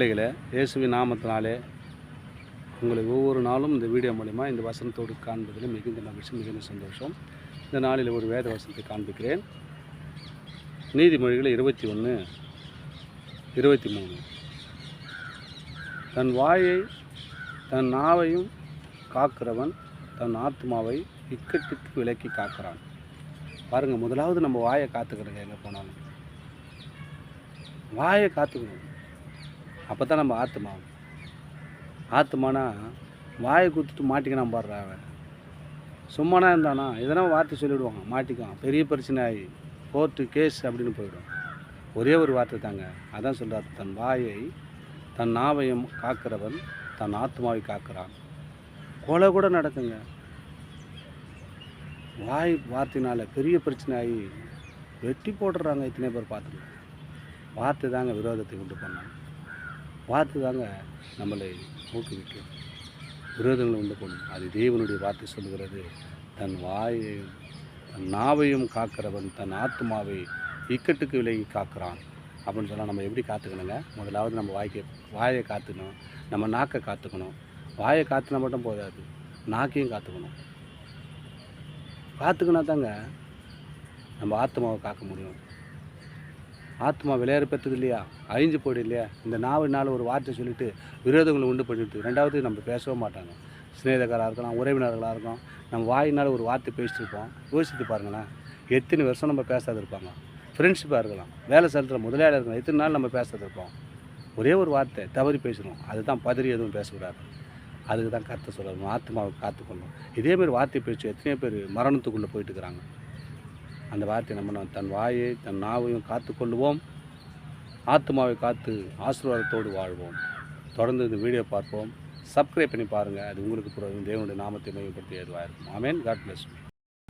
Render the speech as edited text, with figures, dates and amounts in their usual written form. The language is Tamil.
பிள்ளைகளே, இயேசுவின் நாமத்தினாலே உங்களை ஒவ்வொரு நாளும் இந்த வீடியோ மூலிமா இந்த வசனத்தோடு காண்பதில் மிகுந்த மகிழ்ச்சி, மிகுந்த சந்தோஷம். இந்த நாளில் ஒரு வேத வசனத்தை காண்பிக்கிறேன். நீதிமொழிகள் 21:23. தன் வாயை தன் நாவையும் காக்கிறவன் தன் ஆத்மாவை இக்கட்டுக்கு விலக்கி காக்கிறான். பாருங்கள், முதலாவது நம்ம வாயை காத்துக்கிறோங்க. எங்கே போனாலும் வாயை காத்துக்கணும். அப்போ தான் நம்ம ஆத்துமானா வாயை குத்துட்டு மாட்டிக்கணும் பாடுறான். சும்மானா இருந்தானா எதனா வார்த்தை சொல்லிவிடுவாங்க, மாட்டிக்கான், பெரிய பிரச்சனை ஆகி கோர்ட்டு கேஸ் அப்படின்னு போயிடும். ஒரே ஒரு வார்த்தை தாங்க. அதான் சொல்கிறார், தன் வாயை தன் நாவையும் காக்கிறவன் தன் ஆத்மாவை காக்கிறான். கொலை கூட நடக்குங்க. வாய் வார்த்தையினால் பெரிய பிரச்சனை ஆகி வெட்டி போடுறாங்க. இத்தனை பேர் பார்த்துக்கலாம். வார்த்தை தாங்க விரோதத்தை உண்டு பண்ணாங்க. வார்த்தை தாங்க நம்மளை ஊக்குவிக்கும், விரோதங்களை உண்டு பண்ணும். அது தேவனுடைய வார்த்தை சொல்லுகிறது, தன் வாயையும் தன் நாவையும் காக்கிறவன் தன் ஆத்மாவை இக்கட்டுக்கு விலகி காக்கிறான் அப்படின்னு சொன்னால் நம்ம எப்படி காத்துக்கணுங்க? முதலாவது நம்ம வாயை காத்துக்கணும், நம்ம நாக்கை காத்துக்கணும். வாயை காத்துனா மட்டும் போதாது, நாக்கையும் காத்துக்கணும். காத்துக்கினா தாங்க நம்ம ஆத்மாவை காக்க முடியும். ஆத்மா விளையாடு பெற்றது இல்லையா, அழிஞ்சு போய்டு இல்லையா. இந்த நாள் ஒரு வார்த்தை சொல்லிவிட்டு விரோதங்களை உண்டு பண்ணிட்டு ரெண்டாவது நம்ம பேசவே மாட்டாங்க. சிநேகிதக்காராக இருக்கலாம், உறவினர்களாக இருக்கும், நம்ம வாயினால் ஒரு வார்த்தை பேசிட்டு இருப்போம். யோசித்து பாருங்களேன், எத்தனை வருஷம் நம்ம பேசாத இருப்பாங்க. ஃப்ரெண்ட்ஷிப்பாக இருக்கலாம், வேலை செலுத்துகிற முதலாளியாக இருக்கலாம், எத்தனை நாள் நம்ம பேசாத இருப்போம். ஒரே ஒரு வார்த்தை தவறி பேசணும், அதுதான் பதறி எதுவும் பேசக்கூடாது. அதுக்கு தான் கருத்தை சொல்லணும், ஆத்மாவை காத்துக்கணும். இதேமாதிரி வார்த்தை பேச்சு எத்தனையோ பேர் மரணத்துக்குள்ளே போயிட்டு இருக்கிறாங்க. அந்த வார்த்தை நம்ம தன் வாயை தன் நாவையும் காத்துக்கொள்வோம், ஆத்மாவை காத்து ஆசீர்வாதத்தோடு வாழ்வோம். தொடர்ந்து இந்த வீடியோ பார்ப்போம். சப்ஸ்கிரைப் பண்ணி பாருங்கள். அது உங்களுக்கு தேவனுடைய நாமத்தை மையப்படுத்தி எதுவாக இருக்கும். ஆமென். God bless you.